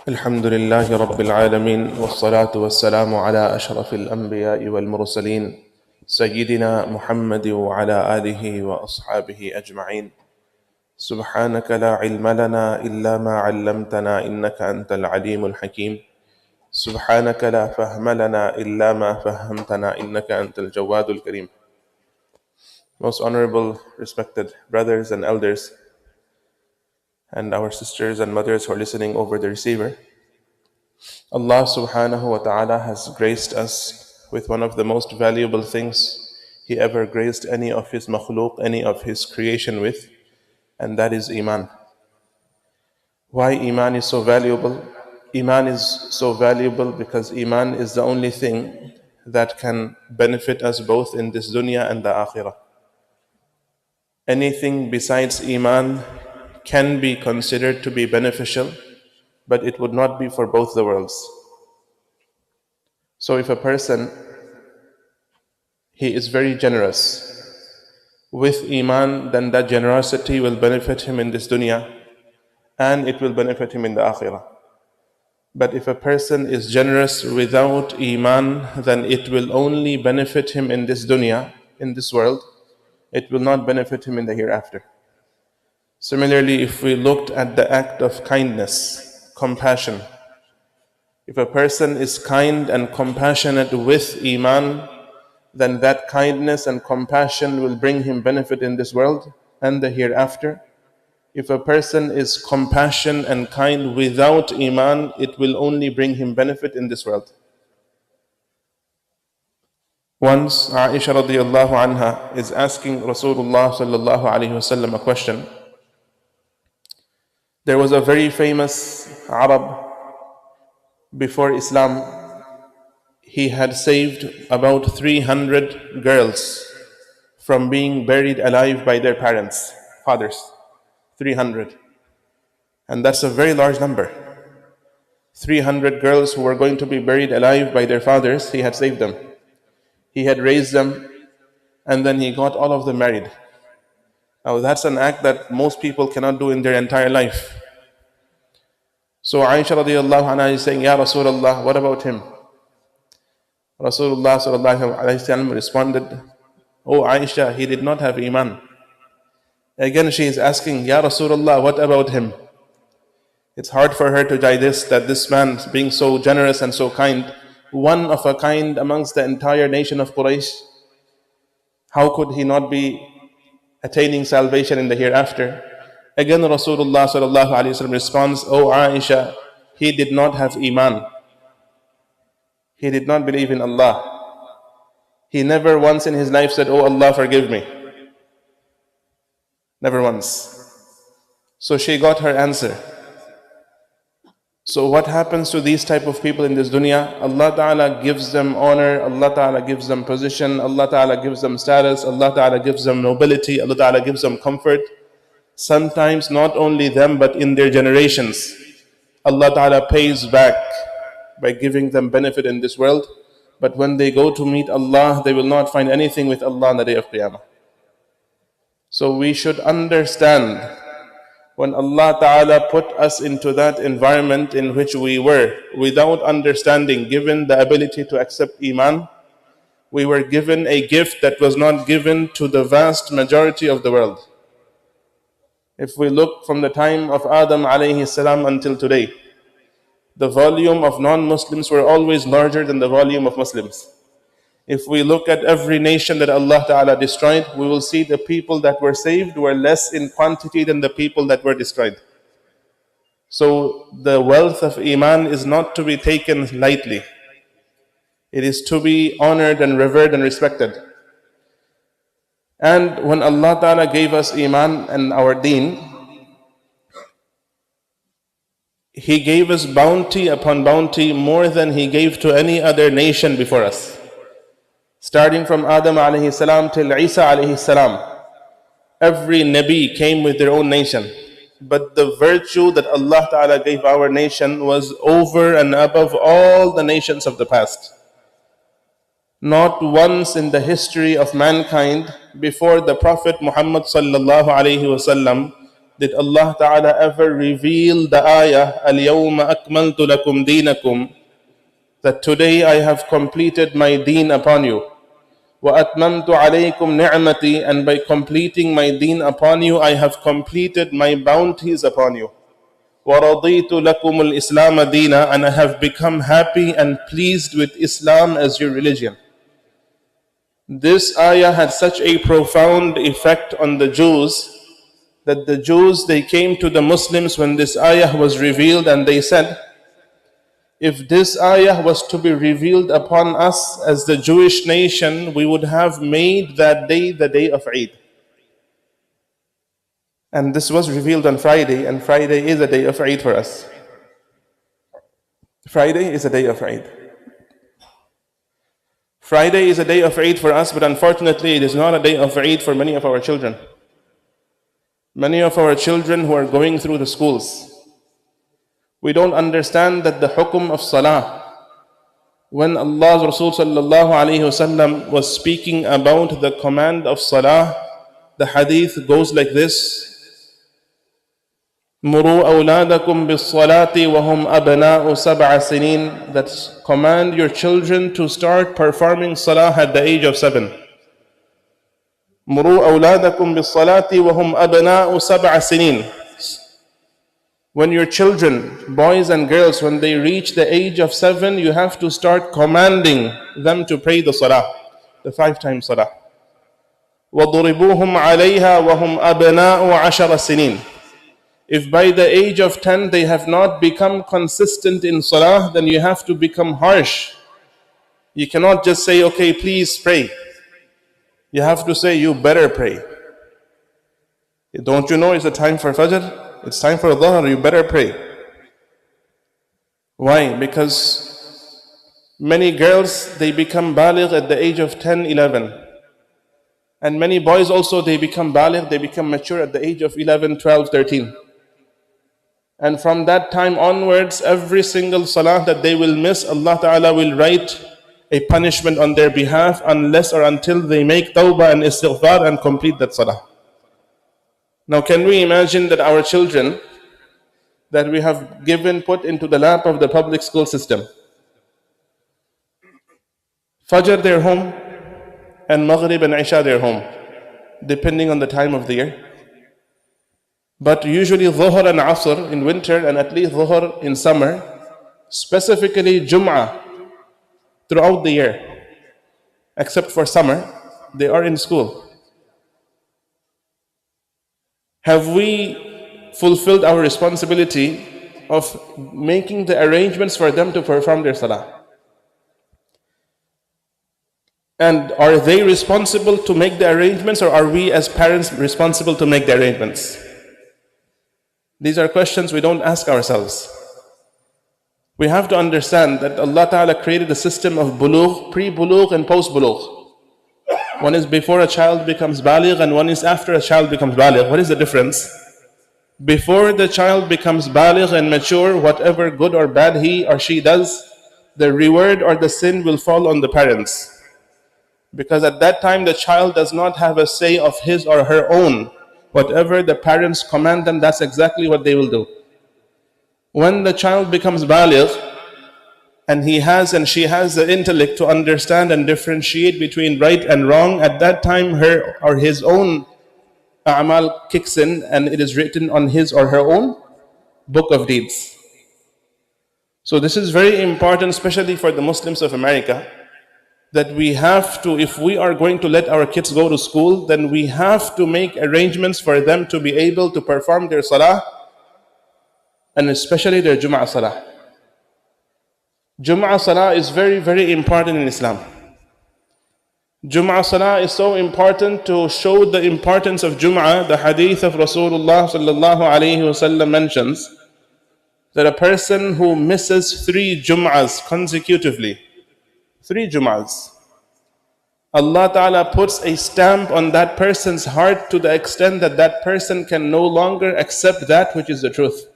الحمد لله رب العالمين والصلاة والسلام على أشرف الأنبياء والمرسلين سيدنا محمد وعلى آله وأصحابه أجمعين. سبحانك لا علم لنا إلا ما علمتنا إنك أنت العليم الحكيم. سبحانك لا فهم لنا إلا ما فهمتنا إنك أنت الجواد الكريم. Most honorable, respected brothers and elders, and our sisters and mothers who are listening over the receiver, Allah subhanahu wa ta'ala has graced us with one of the most valuable things He ever graced any of His makhluk, any of His creation with, and that is Iman. Why Iman is so valuable? Iman is so valuable because Iman is the only thing that can benefit us both in this dunya and the akhirah. Anything besides Iman can be considered to be beneficial, but it would not be for both the worlds. So if a person, he is very generous with Iman, then that generosity will benefit him in this dunya and it will benefit him in the akhirah. But if a person is generous without Iman, then it will only benefit him in this dunya, in this world. It will not benefit him in the hereafter. Similarly, if we looked at the act of kindness, compassion, if a person is kind and compassionate with Iman, then that kindness and compassion will bring him benefit in this world and the hereafter. If a person is compassionate and kind without Iman, it will only bring him benefit in this world. Once Aisha radiallahu anha is asking Rasulullah sallallahu alayhi wasallam a question. There was a very famous Arab before Islam. He had saved about 300 girls from being buried alive by their parents, fathers. 300. And that's a very large number. 300 girls who were going to be buried alive by their fathers, he had saved them. He had raised them, and then he got all of them married. Now that's an act that most people cannot do in their entire life. So Aisha radiallahu anha is saying, Ya Rasulullah, what about him? Rasulullah sallallahu alayhi wa sallam responded, Oh Aisha, he did not have Iman. Again she is asking, Ya Rasulullah, what about him? It's hard for her to digest that this man, being so generous and so kind, one of a kind amongst the entire nation of Quraysh, how could he not be attaining salvation in the hereafter? Again Rasulullah sallallahu alayhi wa sallam responds, Oh Aisha, he did not have Iman. He did not believe in Allah. He never once in his life said, Oh Allah, forgive me. Never once. So she got her answer. So what happens to these type of people in this dunya? Allah Ta'ala gives them honor, Allah Ta'ala gives them position, Allah Ta'ala gives them status, Allah Ta'ala gives them nobility, Allah Ta'ala gives them comfort. Sometimes not only them, but in their generations, Allah Ta'ala pays back by giving them benefit in this world. But when they go to meet Allah, they will not find anything with Allah on the day of Qiyamah. So we should understand, when Allah Ta'ala put us into that environment in which we were, without understanding, given the ability to accept Iman, we were given a gift that was not given to the vast majority of the world. If we look from the time of Adam alayhi salam until today, the volume of non-Muslims were always larger than the volume of Muslims. If we look at every nation that Allah Ta'ala destroyed, we will see the people that were saved were less in quantity than the people that were destroyed. So the wealth of Iman is not to be taken lightly. It is to be honored and revered and respected. And when Allah Ta'ala gave us Iman and our deen, He gave us bounty upon bounty more than He gave to any other nation before us. Starting from Adam alayhi salam till Isa alayhi salam, every Nabi came with their own nation. But the virtue that Allah Ta'ala gave our nation was over and above all the nations of the past. Not once in the history of mankind before the Prophet Muhammad sallallahu alayhi wasallam did Allah Ta'ala ever reveal the ayah, Al-Yawma Akmaltu Lakum Deenakum, that today I have completed my deen upon you. وَأَتْمَمْتُ عَلَيْكُمْ نِعْمَتِي, and by completing my deen upon you, I have completed my bounties upon you. وَرَضِيتُ لَكُمُ الْإِسْلَامَ دِينًا, and I have become happy and pleased with Islam as your religion. This ayah had such a profound effect on the Jews that the Jews, they came to the Muslims when this ayah was revealed and they said, if this ayah was to be revealed upon us as the Jewish nation, we would have made that day the day of Eid. And this was revealed on Friday, and Friday is a day of Eid for us. Friday is a day of Eid. Friday is a day of Eid for us, but unfortunately it is not a day of Eid for many of our children. Many of our children who are going through the schools, we don't understand that the hukum of salah, when Allah's Rasul sallallahu alayhi wasallam was speaking about the command of salah, the hadith goes like this: Muru awladakum bis salati wa hum abna'u sab'a sinin, that command your children to start performing salah at the age of 7. Muru awladakum bis salati wa hum abna'u sab'a sinin. When your children, boys and girls, when they reach the age of 7, you have to start commanding them to pray the salah, the 5 times salah. وَضُرِبُوهُمْ عَلَيْهَا وَهُمْ أَبْنَاءُ عَشَرَ سِنِينَ. If by the age of 10 they have not become consistent in salah, then you have to become harsh. You cannot just say, okay, please pray. You have to say, you better pray. Don't you know it's a time for Fajr? It's time for Dhuhr, you better pray. Why? Because many girls, they become baligh at the age of 10, 11. And many boys also, they become baligh, they become mature at the age of 11, 12, 13. And from that time onwards, every single salah that they will miss, Allah Ta'ala will write a punishment on their behalf unless or until they make tawbah and istighfar and complete that salah. Now, can we imagine that our children that we have put into the lap of the public school system, Fajr they're home, and Maghrib and Isha they're home, depending on the time of the year. But usually Dhuhr and Asr in winter, and at least Dhuhr in summer, specifically Jummah throughout the year, except for summer, they are in school. Have we fulfilled our responsibility of making the arrangements for them to perform their salah? And are they responsible to make the arrangements, or are we as parents responsible to make the arrangements? These are questions we don't ask ourselves. We have to understand that Allah Ta'ala created a system of bulugh, pre-bulugh and post-bulugh. One is before a child becomes baligh, and one is after a child becomes baligh. What is the difference? Before the child becomes baligh and mature, whatever good or bad he or she does, the reward or the sin will fall on the parents. Because at that time the child does not have a say of his or her own. Whatever the parents command them, that's exactly what they will do. When the child becomes baligh, and he has and she has the intellect to understand and differentiate between right and wrong, at that time her or his own a'mal kicks in, and it is written on his or her own book of deeds. So this is very important, especially for the Muslims of America, that we have to, if we are going to let our kids go to school, then we have to make arrangements for them to be able to perform their salah, and especially their Jummah salah. Jummah salah is very, very important in Islam. Jummah salah is so important. To show the importance of Jummah, the hadith of Rasulullah sallallahu alayhi wasallam mentions that a person who misses 3 Jum'ahs consecutively, 3 Jum'ahs, Allah Ta'ala puts a stamp on that person's heart to the extent that that person can no longer accept that which is the truth.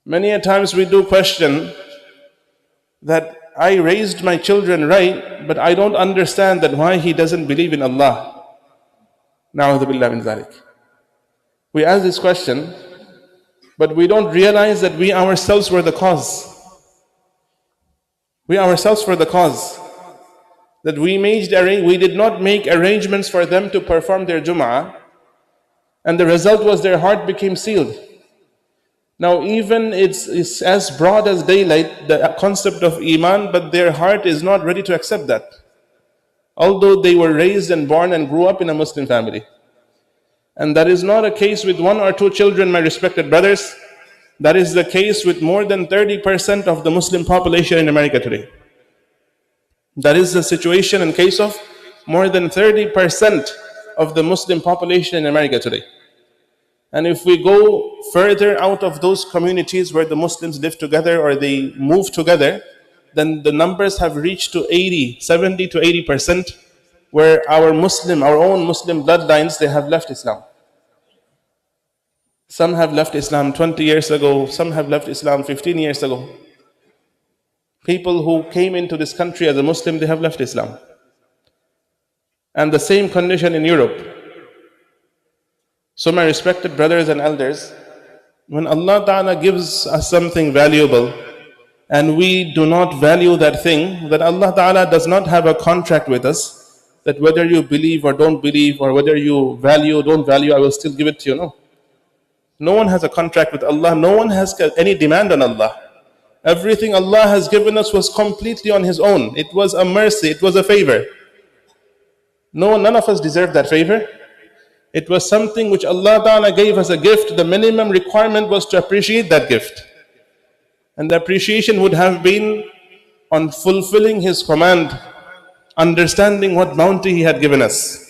Many a times we do question that I raised my children right, but I don't understand that why he doesn't believe in Allah. Na'udhu billah min dhalik. We ask this question, but we don't realize that we ourselves were the cause. We ourselves were the cause. That we did not make arrangements for them to perform their Jum'ah, and the result was their heart became sealed. Now even it's as broad as daylight, the concept of Iman, but their heart is not ready to accept that. Although they were raised and born and grew up in a Muslim family. And that is not a case with one or two children, my respected brothers. That is the case with more than 30% of the Muslim population in America today. That is the situation in case of more than 30% of the Muslim population in America today. And if we go further out of those communities where the Muslims live together or they move together, then the numbers have reached to 70 to 80%, where our own Muslim bloodlines, they have left Islam. Some have left Islam 20 years ago, some have left Islam 15 years ago. People who came into this country as a Muslim, they have left Islam. And the same condition in Europe. So my respected brothers and elders, when Allah Ta'ala gives us something valuable, and we do not value that thing, that Allah Ta'ala does not have a contract with us, that whether you believe or don't believe, or whether you value or don't value, I will still give it to you. No. No one has a contract with Allah. No one has any demand on Allah. Everything Allah has given us was completely on His own. It was a mercy. It was a favor. None of us deserved that favor. It was something which Allah Ta'ala gave as a gift. The minimum requirement was to appreciate that gift. And the appreciation would have been on fulfilling His command, understanding what bounty He had given us.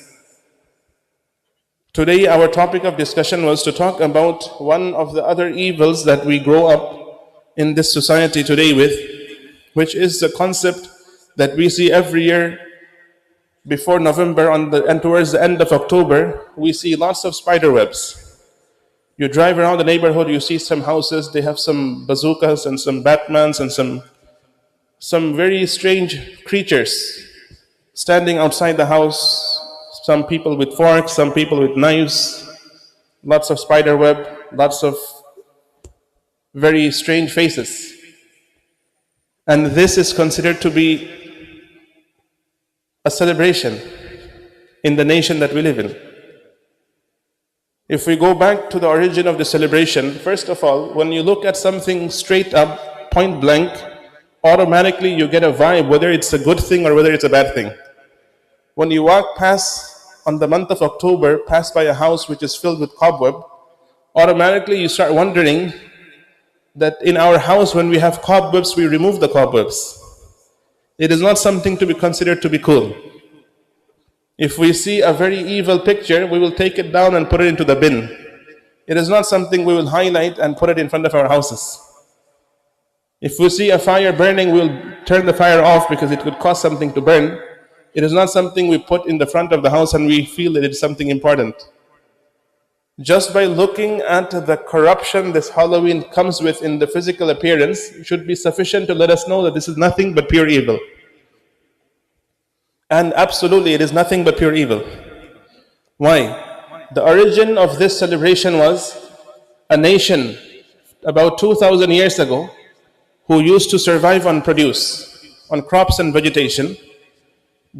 Today our topic of discussion was to talk about one of the other evils that we grow up in this society today with, which is the concept that we see every year before November and towards the end of October. We see lots of spider webs. You drive around the neighborhood, you see some houses, they have some bazookas and some Batmans and some very strange creatures standing outside the house. Some people with forks, some people with knives, lots of spider web, lots of very strange faces. And this is considered to be a celebration in the nation that we live in. If we go back to the origin of the celebration, first of all, when you look at something straight up, point blank, automatically you get a vibe whether it's a good thing or whether it's a bad thing. When you walk past on the month of October, pass by a house which is filled with cobweb, automatically you start wondering that in our house when we have cobwebs, we remove the cobwebs. It is not something to be considered to be cool. If we see a very evil picture, we will take it down and put it into the bin. It is not something we will highlight and put it in front of our houses. If we see a fire burning, we will turn the fire off because it could cause something to burn. It is not something we put in the front of the house and we feel that it is something important. Just by looking at the corruption this Halloween comes with in the physical appearance should be sufficient to let us know that this is nothing but pure evil. And absolutely it is nothing but pure evil. Why? The origin of this celebration was a nation about 2,000 years ago who used to survive on produce, on crops and vegetation,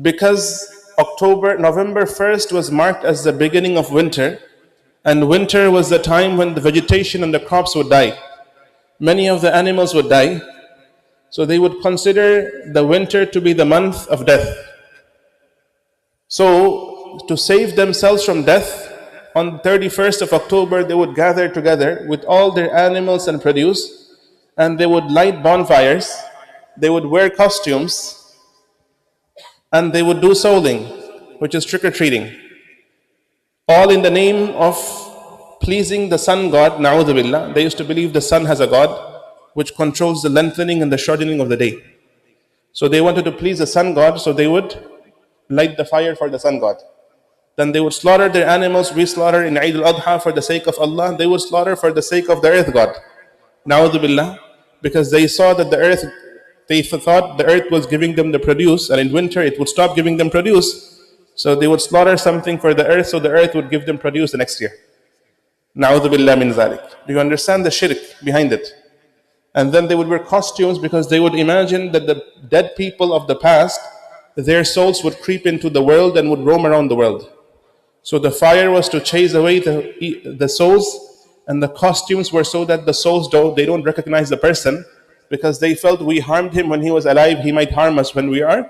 because November 1st was marked as the beginning of winter, and winter was the time when the vegetation and the crops would die. Many of the animals would die, so they would consider the winter to be the month of death. So, to save themselves from death, on the 31st of October, they would gather together with all their animals and produce, and they would light bonfires, they would wear costumes, and they would do souling, which is trick-or-treating. All in the name of pleasing the sun god, na'udhu billah. They used to believe the sun has a god which controls the lengthening and the shortening of the day. So they wanted to please the sun god, so they would light the fire for the sun god. Then they would slaughter their animals. We slaughter in Eid al-Adha for the sake of Allah. They would slaughter for the sake of the earth god, na'udhu billah, because they saw that they thought the earth was giving them the produce, and in winter it would stop giving them produce. So they would slaughter something for the earth, so the earth would give them produce the next year. Na'udhu billah min dhalik. Do you understand the shirk behind it? And then they would wear costumes because they would imagine that the dead people of the past, their souls would creep into the world and would roam around the world. So the fire was to chase away the souls, and the costumes were so that the souls don't recognize the person, because they felt we harmed him when he was alive, he might harm us when we are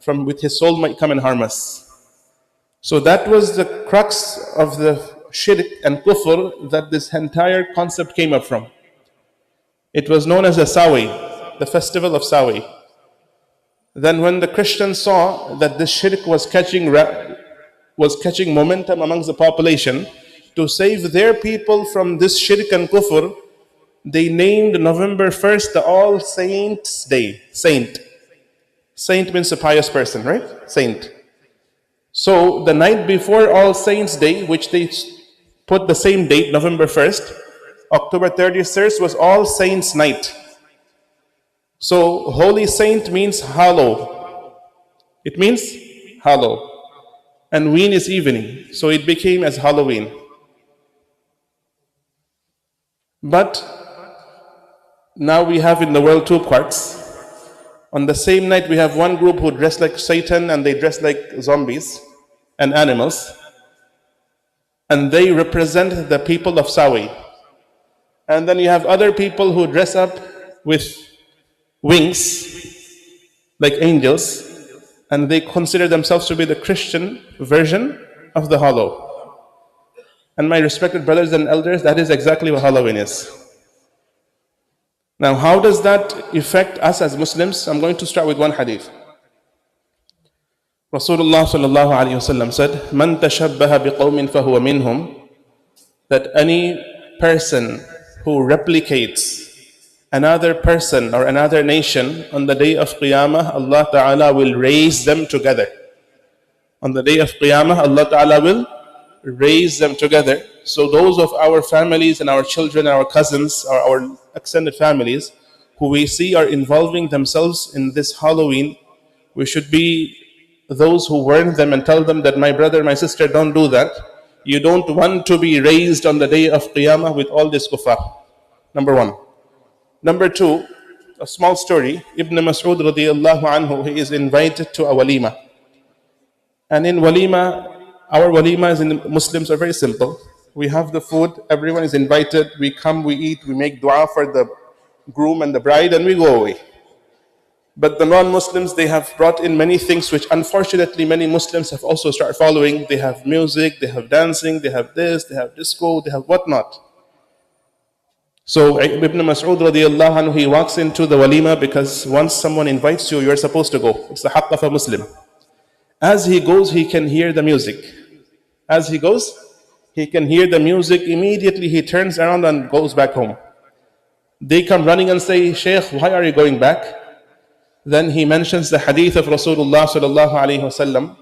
with his soul might come and harm us. So that was the crux of the shirk and kufr that this entire concept came up from. It was known as the Sawi, the festival of Sawi. Then when the Christians saw that this shirk was catching momentum amongst the population, to save their people from this shirk and kufr, they named November 1st the All Saints Day. Saint means a pious person, right? Saint. So the night before All Saints Day, which they put the same date, November 1st, October 31st was All Saints Night. So Holy Saint means hollow. It means hollow. And ween is evening. So it became as Halloween. But now we have in the world two parts. On the same night we have one group who dress like Satan and they dress like zombies and animals. And they represent the people of Sawi. And then you have other people who dress up with wings like angels, and they consider themselves to be the Christian version of the hollow. And my respected brothers and elders, that is exactly what Halloween is. Now, how does that affect us as Muslims? I'm going to start with one hadith. Rasulullah sallallahu alayhi wasallam said, "Man tashabbaha biqawmin fahuwa minhum," that any person who replicates another person or another nation on the day of Qiyamah, Allah Ta'ala will raise them together. On the day of Qiyamah, Allah Ta'ala will raise them together. So those of our families and our children, our cousins, or our extended families who we see are involving themselves in this Halloween, we should be those who warn them and tell them that, my brother, my sister, don't do that. You don't want to be raised on the day of Qiyamah with all this kuffar. Number one. Number two, a small story. Ibn Mas'ud radiyallahu anhu, he is invited to a walima. And in walima, our walimas in Muslims are very simple. We have the food, everyone is invited, we come, we eat, we make dua for the groom and the bride, and we go away. But the non-Muslims, they have brought in many things which unfortunately many Muslims have also started following. They have music, they have dancing, they have this, they have disco, they have whatnot. So Ibn Mas'ud radiyallahu anhu, he walks into the walima because once someone invites you, you're supposed to go. It's the haqq of a Muslim. As he goes, he can hear the music. As he goes, he can hear the music. Immediately he turns around and goes back home. They come running and say, "Shaykh, why are you going back?" Then he mentions the hadith of Rasulullah sallallahu alayhi wasallam,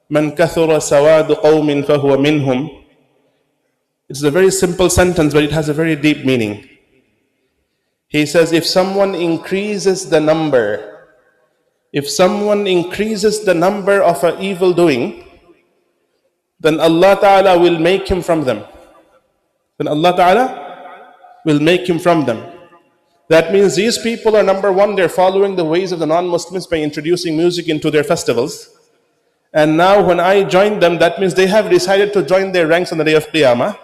"Man kathura sawadu qawmin fahuwa minhum." It's a very simple sentence, but it has a very deep meaning. He says, if someone increases the number of an evil doing, then Allah Ta'ala will make him from them. That means these people are, number one, they're following the ways of the non-Muslims by introducing music into their festivals. And now when I join them, that means they have decided to join their ranks on the day of Qiyamah.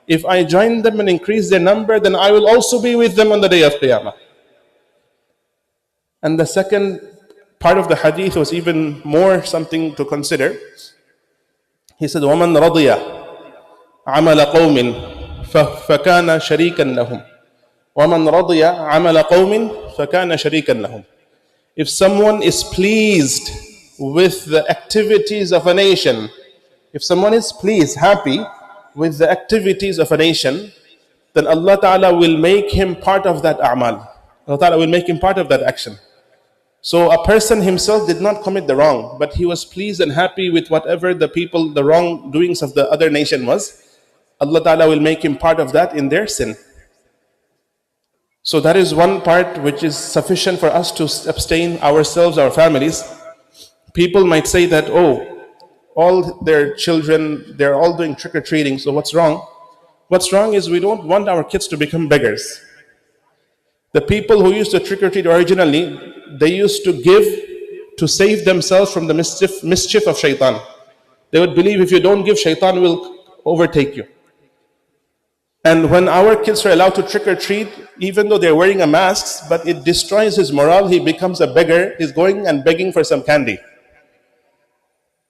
If I join them and increase their number, then I will also be with them on the day of Qiyamah. And the second part of the hadith was even more something to consider. He said, وَمَنْ رَضِيَ عَمَلَ قَوْمٍ فَكَانَ شَرِيكًا لَهُمْ. وَمَنْ رَضِيَ عَمَلَ قَوْمٍ فَكَانَ شَرِيكًا لَهُمْ. If someone is pleased with the activities of a nation, if someone is pleased, happy with the activities of a nation, then Allah Ta'ala will make him part of that a'mal. Allah Ta'ala will make him part of that action. So a person himself did not commit the wrong, but he was pleased and happy with whatever the wrongdoings of the other nation was. Allah Ta'ala will make him part of that in their sin. So that is one part which is sufficient for us to abstain ourselves, our families. People might say that, oh, all their children, they're all doing trick-or-treating, so what's wrong? What's wrong is we don't want our kids to become beggars. The people who used to trick or treat originally, they used to give to save themselves from the mischief of shaitan. They would believe if you don't give, shaitan will overtake you. And when our kids are allowed to trick or treat, even though they're wearing a mask, but it destroys his morale, he becomes a beggar, he's going and begging for some candy.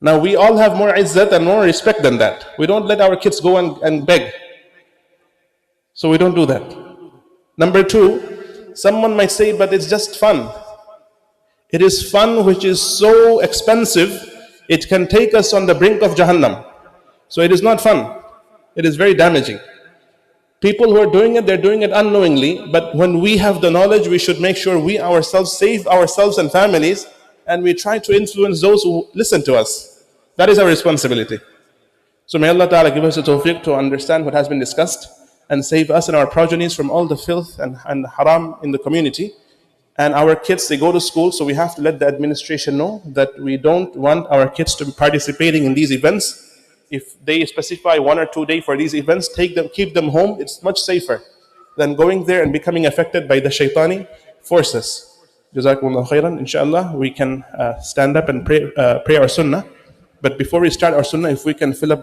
Now we all have more izzat and more respect than that. We don't let our kids go and beg. So we don't do that. Number two, someone might say, but it's just fun. It is fun which is so expensive, it can take us on the brink of Jahannam. So it is not fun. It is very damaging. People who are doing it, they're doing it unknowingly, but when we have the knowledge, we should make sure we ourselves save ourselves and families, and we try to influence those who listen to us. That is our responsibility. So may Allah Ta'ala give us the tawfiq to understand what has been discussed and save us and our progenies from all the filth and haram in the community. And our kids, they go to school, so we have to let the administration know that we don't want our kids to be participating in these events. If they specify 1 or 2 days for these events, take them, keep them home. It's much safer than going there and becoming affected by the shaitani forces. Jazakumullah khairan. Inshallah, we can stand up and pray our sunnah. But before we start our sunnah, if we can fill up